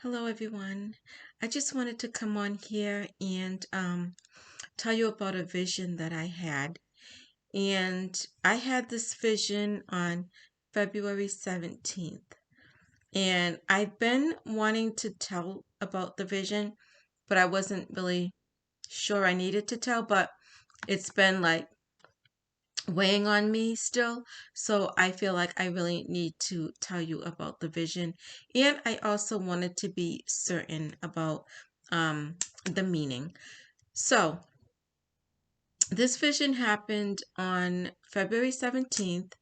Hello, everyone. I just wanted to come on here and tell you about a vision that I had. And I had this vision on February 17th. And I've been wanting to tell about the vision, but I wasn't really sure I needed to tell, but it's been like weighing on me still. So I feel like I really need to tell you about the vision. And I also wanted to be certain about the meaning. So this vision happened on February 17th.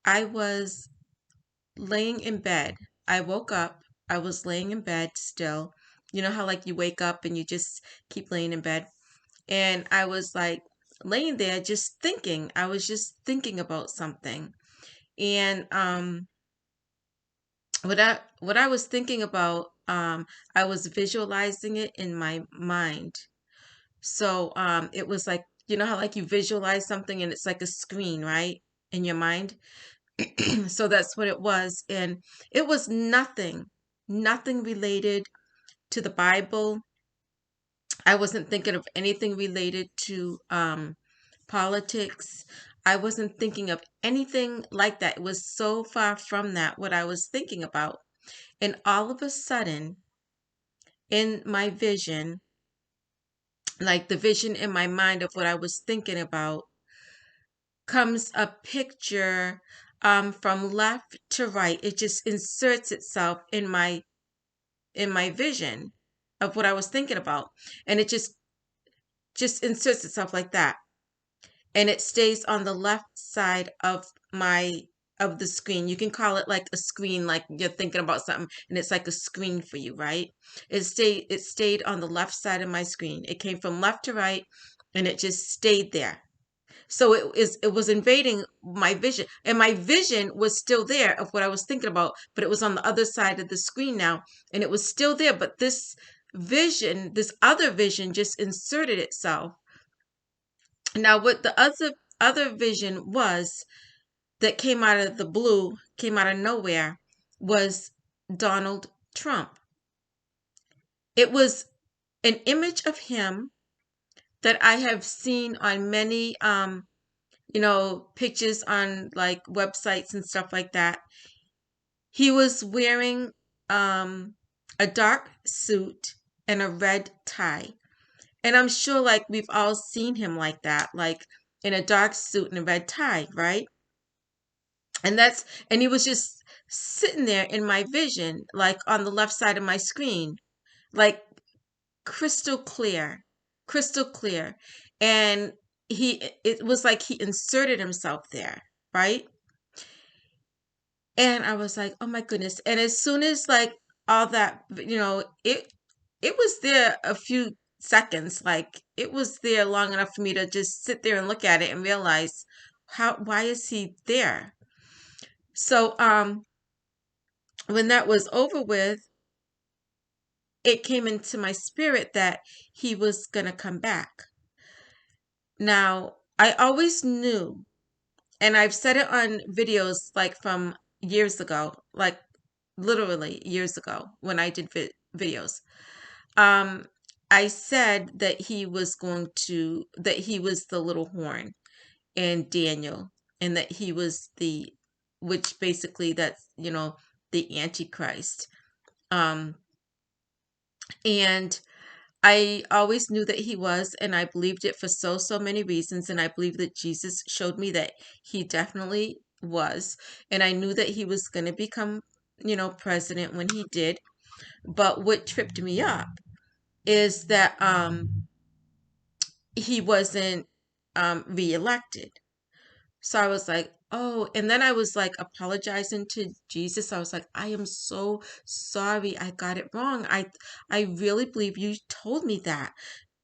I was laying in bed. I woke up. I was laying in bed still. You know how like you wake up and you just keep laying in bed? And I was like laying there just thinking. I was just thinking about something. And what I was thinking about, I was visualizing it in my mind. So it was like, you know how like you visualize something and it's like a screen, right? In your mind. So that's what it was. And it was nothing related to the Bible. I wasn't thinking of anything related to politics. I wasn't thinking of anything like that. It was so far from that, what I was thinking about. And all of a sudden, in my vision, like the vision in my mind of what I was thinking about, comes a picture from left to right. It just inserts itself in my vision of what I was thinking about. And it just inserts itself like that. And it stays on the left side of the screen. You can call it like a screen, like you're thinking about something and it's like a screen for you, right? It stayed on the left side of my screen. It came from left to right and it just stayed there. So it was invading my vision, and my vision was still there of what I was thinking about, but it was on the other side of the screen now, and it was still there, but this other vision just inserted itself. Now, what the other vision was that came out of the blue, came out of nowhere, was Donald Trump. It was an image of him that I have seen on many pictures on like websites and stuff like that. He was wearing a dark suit and a red tie. And I'm sure like we've all seen him like that, like in a dark suit and a red tie, right? And he was just sitting there in my vision, like on the left side of my screen, like crystal clear, crystal clear. And it was like he inserted himself there, right? And I was like, oh my goodness. And as soon as like all that, it was there a few seconds. Like it was there long enough for me to just sit there and look at it and realize why is he there? So when that was over with, it came into my spirit that he was gonna come back. Now, I always knew, and I've said it on videos like from years ago, like literally years ago when I did videos. Um, I said that he was the little horn in Daniel, and that he was which basically that's, the Antichrist. Um, and I always knew that he was, and I believed it for so many reasons. And I believe that Jesus showed me that he definitely was. And I knew that he was going to become, president when he did. But what tripped me up is that he wasn't reelected. So I was like, oh, and then I was like apologizing to Jesus. I was like, I am so sorry. I got it wrong. I really believe you told me that.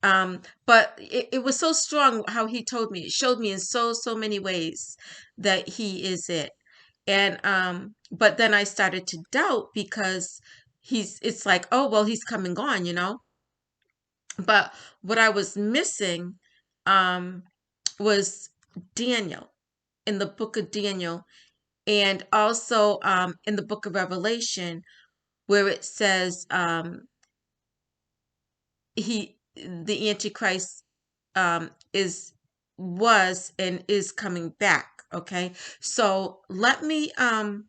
But it was so strong how he told me. It showed me in so many ways that he is it. And but then I started to doubt because it's like, oh well, he's come and gone. But what I was missing um was Daniel, in the book of Daniel, and also in the book of Revelation, where it says the Antichrist was and is coming back. Okay, so let me I'm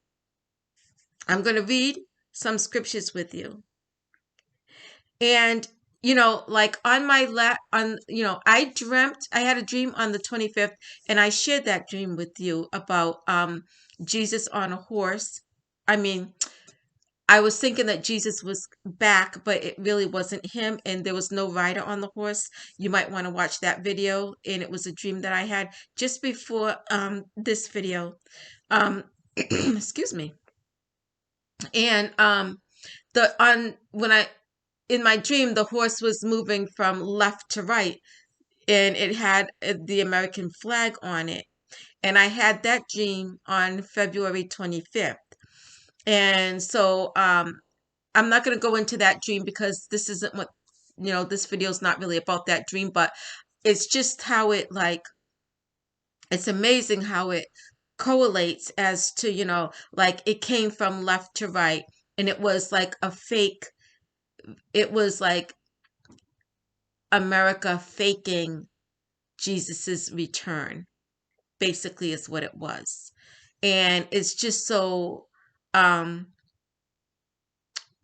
going to read some scriptures with you. And like on my on I had a dream on the 25th, and I shared that dream with you about Jesus on a horse. I mean, I was thinking that Jesus was back, but it really wasn't him, and there was no rider on the horse. You might want to watch that video. And it was a dream that I had just before this video. Excuse me. And the on when I in my dream, the horse was moving from left to right, and it had the American flag on it. And I had that dream on February 25th. And so I'm not going to go into that dream because this isn't what, this video is not really about that dream, but it's just how it it's amazing how it correlates as to, like it came from left to right, and it was like a fake, it was like America faking Jesus's return, basically is what it was. And it's just so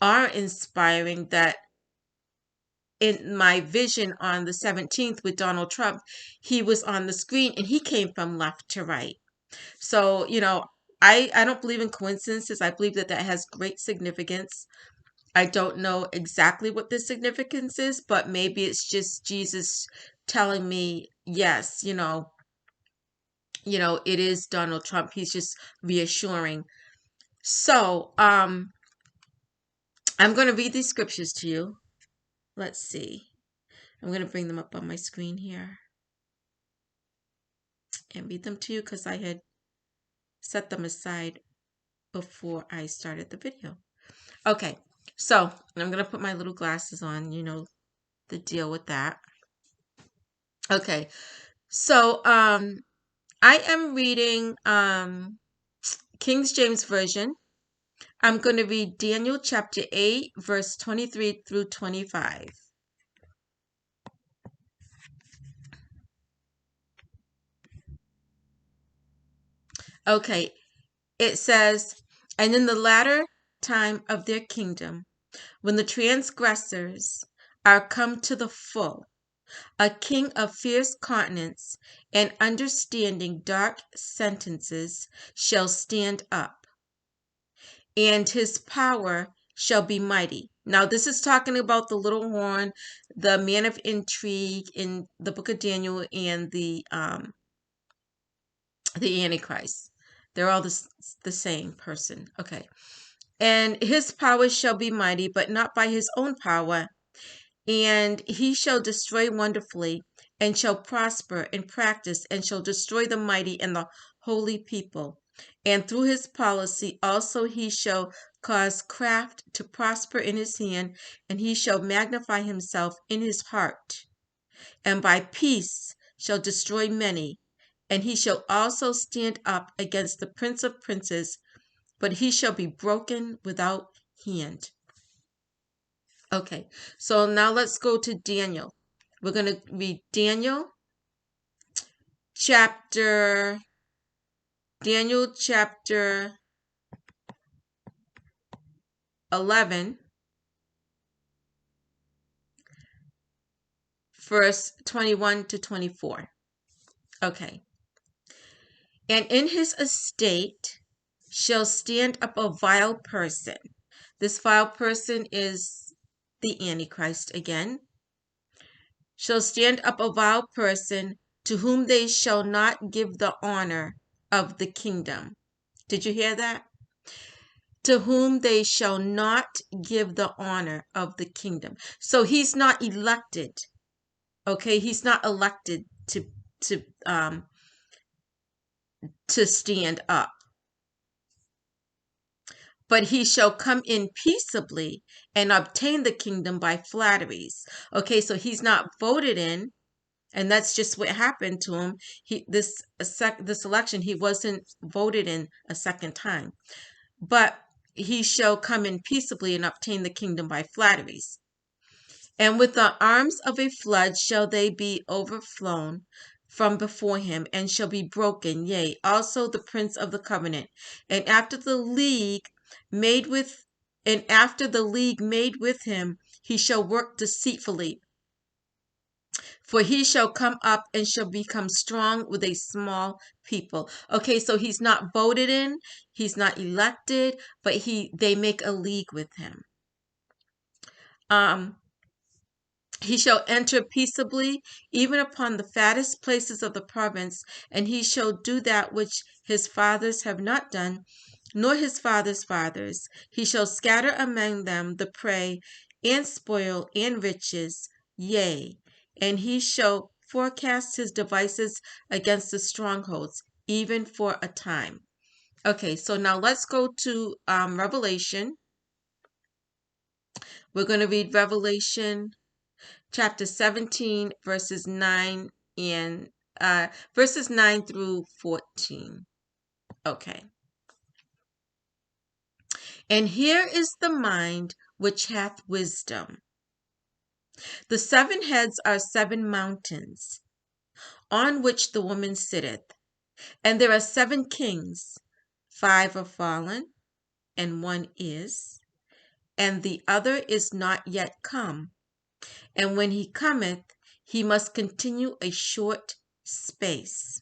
awe-inspiring that in my vision on the 17th with Donald Trump, he was on the screen and he came from left to right. So, I don't believe in coincidences. I believe that that has great significance. I don't know exactly what the significance is, but maybe it's just Jesus telling me, yes, it is Donald Trump. He's just reassuring. So, I'm going to read these scriptures to you. Let's see. I'm going to bring them up on my screen here and read them to you because I had set them aside before I started the video. Okay, so I'm going to put my little glasses on, the deal with that. Okay, so I am reading King James Version. I'm going to read Daniel chapter 8, verse 23 through 25. Okay, it says, "And in the latter time of their kingdom, when the transgressors are come to the full, a king of fierce countenance and understanding dark sentences shall stand up, and his power shall be mighty." Now, this is talking about the little horn, the man of intrigue in the book of Daniel, and the Antichrist. They're all the same person. Okay. "And his power shall be mighty, but not by his own power. And he shall destroy wonderfully, and shall prosper in practice, and shall destroy the mighty and the holy people. And through his policy also he shall cause craft to prosper in his hand, and he shall magnify himself in his heart. And by peace shall destroy many. And he shall also stand up against the prince of princes, but he shall be broken without hand." Okay, so now let's go to Daniel. We're going to read chapter Daniel chapter 11, verse 21 to 24. Okay. "And in his estate shall stand up a vile person." This vile person is the Antichrist again. "Shall stand up a vile person, to whom they shall not give the honor of the kingdom." Did you hear that? To whom they shall not give the honor of the kingdom. So he's not elected. Okay, he's not elected to stand up. "But he shall come in peaceably and obtain the kingdom by flatteries." Okay, so he's not voted in, and that's just what happened to him. This election, he wasn't voted in a second time. But he shall come in peaceably and obtain the kingdom by flatteries. And with the arms of a flood shall they be overflown from before him, and shall be broken, yea, also the prince of the covenant. And after the league made with him, he shall work deceitfully. For he shall come up and shall become strong with a small people. Okay, so he's not voted in, he's not elected, but they make a league with him. He shall enter peaceably, even upon the fattest places of the province, and he shall do that which his fathers have not done, nor his fathers' fathers. He shall scatter among them the prey, and spoil, and riches, yea, and he shall forecast his devices against the strongholds, even for a time. Okay, so now let's go to Revelation. We're going to read Revelation chapter 17, verses 9 through 14. Okay. And here is the mind which hath wisdom. The 7 heads are 7 mountains, on which the woman sitteth. And there are 7 kings. 5 are fallen, and 1 is, and the other is not yet come. And when he cometh, he must continue a short space.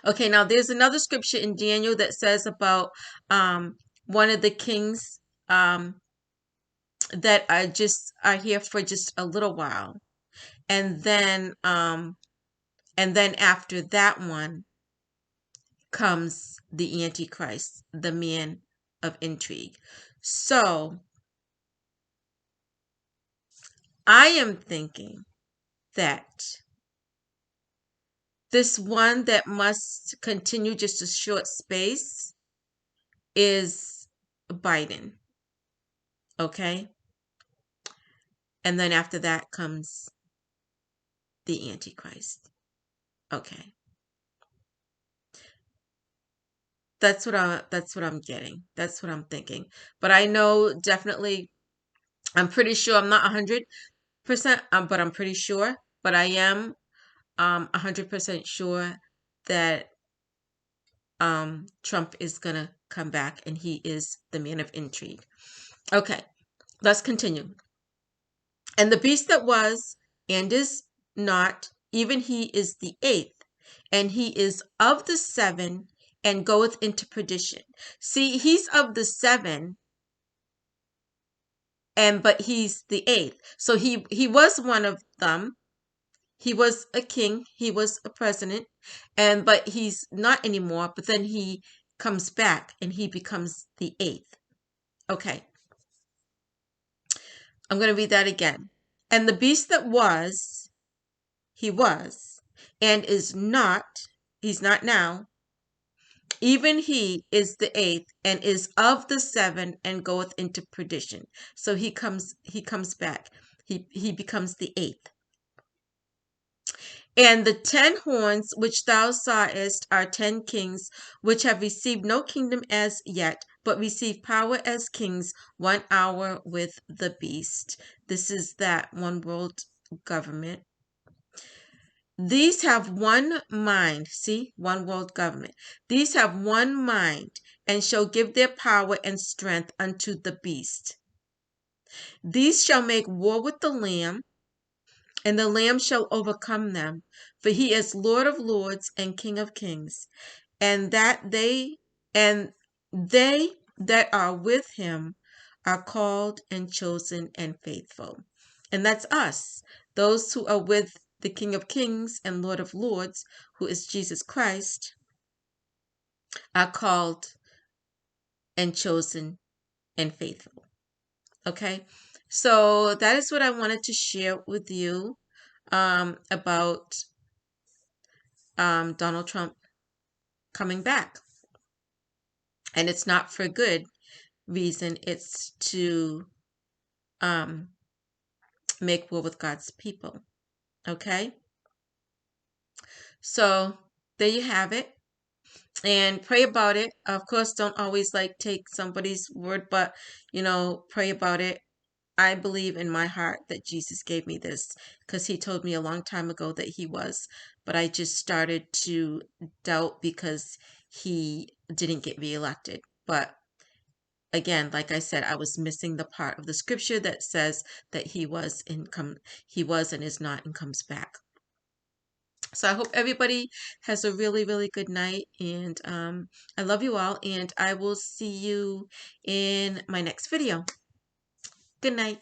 Okay, now there's another scripture in Daniel that says about one of the kings that are here for just a little while, and then after that one comes the Antichrist, the man of intrigue. So I am thinking that this one that must continue just a short space is Biden. Okay? And then after that comes the Antichrist. Okay. That's what I'm getting. That's what I'm thinking. But I know definitely, I'm pretty sure, I'm not 100%, but I'm pretty sure, but I am 100% sure that Trump is gonna come back, and he is the man of intrigue. Okay, let's continue. And the beast that was and is not, even he is the 8th, and he is of the 7 and goeth into perdition. See, he's of the 7, but he's the 8th. So he was one of them. He was a king, he was a president, but he's not anymore, but then he comes back and he becomes the 8th. Okay. I'm going to read that again. And the beast that was, he was, and is not, he's not now, even he is the 8th, and is of the 7, and goeth into perdition. So he comes back. He becomes the 8th. And the 10 horns which thou sawest are 10 kings, which have received no kingdom as yet, but receive power as kings 1 hour with the beast. This is that one world government. These have one mind. See, one world government. These have one mind, and shall give their power and strength unto the beast. These shall make war with the Lamb, and the Lamb shall overcome them, for he is Lord of lords and King of kings, and they that are with him are called and chosen and faithful. And that's us, those who are with the King of kings and Lord of lords, who is Jesus Christ, are called and chosen and faithful. Okay, so that is what I wanted to share with you about Donald Trump coming back. And it's not for good reason. It's to make war with God's people. Okay? So there you have it. and pray about it. Of course, don't always like take somebody's word, but pray about it. I believe in my heart that Jesus gave me this because he told me a long time ago that he was, but I just started to doubt because he didn't get reelected. But again, like I said, I was missing the part of the scripture that says that he was and is not and comes back. So I hope everybody has a really, really good night, and I love you all, and I will see you in my next video. Good night.